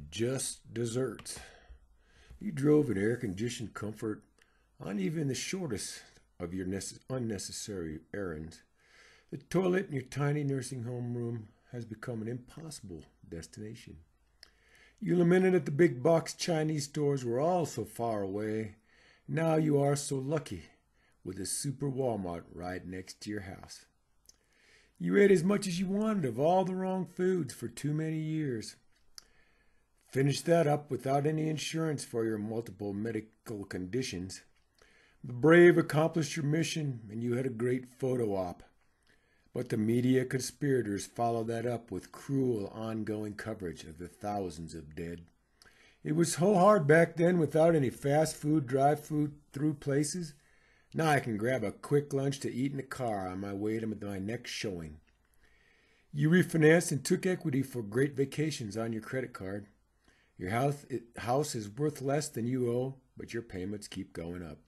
Just desserts. You drove in air-conditioned comfort on even the shortest of your unnecessary errands. The toilet in your tiny nursing home room has become an impossible destination. You lamented that the big box Chinese stores were all so far away. Now you are so lucky with a super Wal Mart right next to your house. You ate as much as you wanted of all the wrong foods for too many years. Finish that up without any insurance for your multiple medical conditions. The brave accomplished your mission and you had a great photo op. But the media conspirators followed that up with cruel ongoing coverage of the thousands of dead. It was so hard back then without any fast food, drive-through places. Now I can grab a quick lunch to eat in the car on my way to my next showing. You refinanced and took equity for great vacations on your credit card. Your house is worth less than you owe, but your payments keep going up.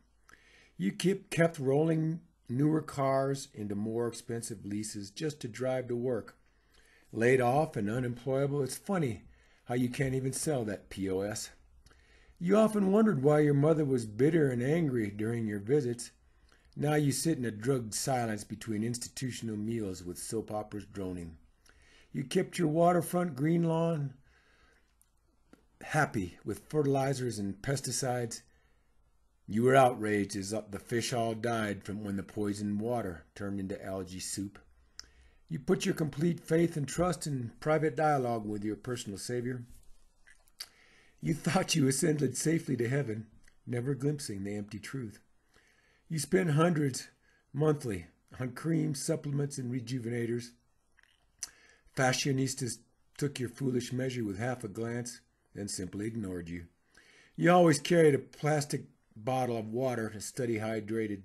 You kept rolling newer cars into more expensive leases just to drive to work. Laid off and unemployable, it's funny how you can't even sell that POS. You often wondered why your mother was bitter and angry during your visits. Now you sit in a drugged silence between institutional meals with soap operas droning. You kept your waterfront green lawn happy with fertilizers and pesticides. You were outraged as the fish all died from when the poisoned water turned into algae soup. You put your complete faith and trust in private dialogue with your personal savior. You thought you ascended safely to heaven, never glimpsing the empty truth. You spent hundreds monthly on creams, supplements, and rejuvenators. Fashionistas took your foolish measure with half a glance, then simply ignored you. You always carried a plastic bottle of water to stay hydrated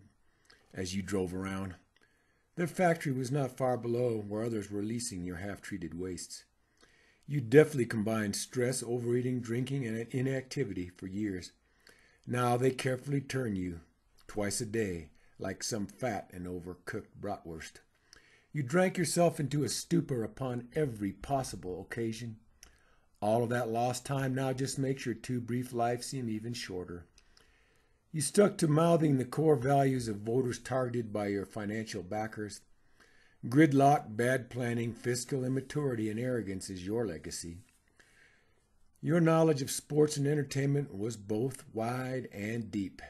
as you drove around. Their factory was not far below where others were leasing your half-treated wastes. You deftly combined stress, overeating, drinking, and inactivity for years. Now they carefully turn you twice a day like some fat and overcooked bratwurst. You drank yourself into a stupor upon every possible occasion. All of that lost time now just makes your too brief life seem even shorter. You stuck to mouthing the core values of voters targeted by your financial backers. Gridlock, bad planning, fiscal immaturity, and arrogance is your legacy. Your knowledge of sports and entertainment was both wide and deep.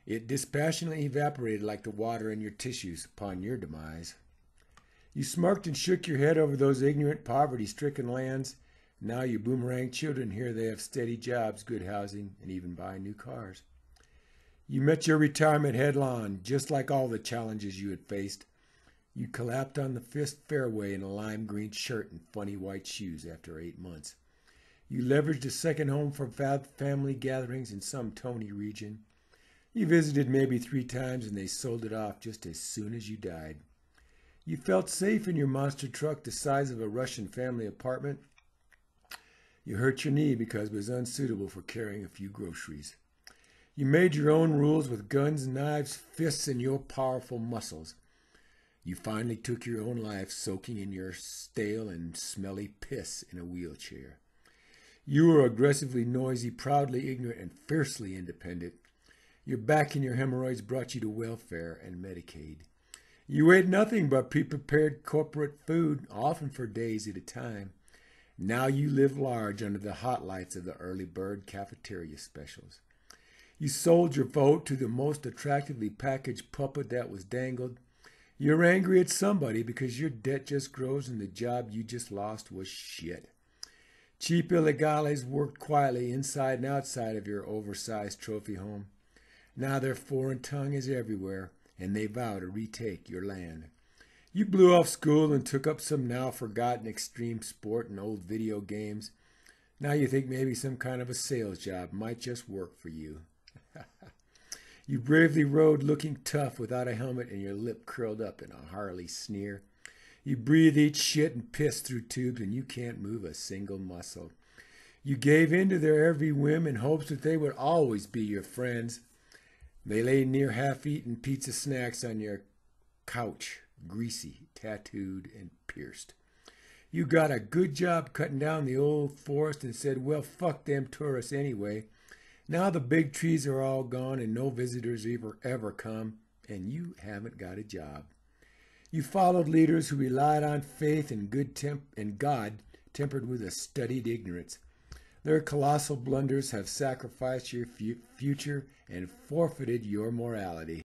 It dispassionately evaporated like the water in your tissues upon your demise. You smirked and shook your head over those ignorant, poverty-stricken lands. Now you boomerang children here they have steady jobs, good housing, and even buy new cars. You met your retirement headlong, just like all the challenges you had faced. You collapsed on the fifth fairway in a lime green shirt and funny white shoes after 8 months. You leveraged a second home for family gatherings in some Tony region. You visited maybe 3 times and they sold it off just as soon as you died. You felt safe in your monster truck the size of a Russian family apartment. You hurt your knee because it was unsuitable for carrying a few groceries. You made your own rules with guns, knives, fists, and your powerful muscles. You finally took your own life soaking in your stale and smelly piss in a wheelchair. You were aggressively noisy, proudly ignorant, and fiercely independent. Your back and your hemorrhoids brought you to welfare and Medicaid. You ate nothing but pre-prepared corporate food, often for days at a time. Now you live large under the hot lights of the early bird cafeteria specials. You sold your vote to the most attractively packaged puppet that was dangled. You're angry at somebody because your debt just grows and the job you just lost was shit. Cheap illegales worked quietly inside and outside of your oversized trophy home. Now their foreign tongue is everywhere, and they vow to retake your land. You blew off school and took up some now forgotten extreme sport and old video games. Now you think maybe some kind of a sales job might just work for you. You bravely rode looking tough without a helmet and your lip curled up in a Harley sneer. You breathe, eat shit, and piss through tubes, and you can't move a single muscle. You gave in to their every whim in hopes that they would always be your friends. They lay near half-eaten pizza snacks on your couch, greasy, tattooed, and pierced. You got a good job cutting down the old forest and said, well, fuck them tourists anyway. Now the big trees are all gone and no visitors ever come, and you haven't got a job. You followed leaders who relied on faith and God tempered with a studied ignorance. Their colossal blunders have sacrificed your future and forfeited your morality.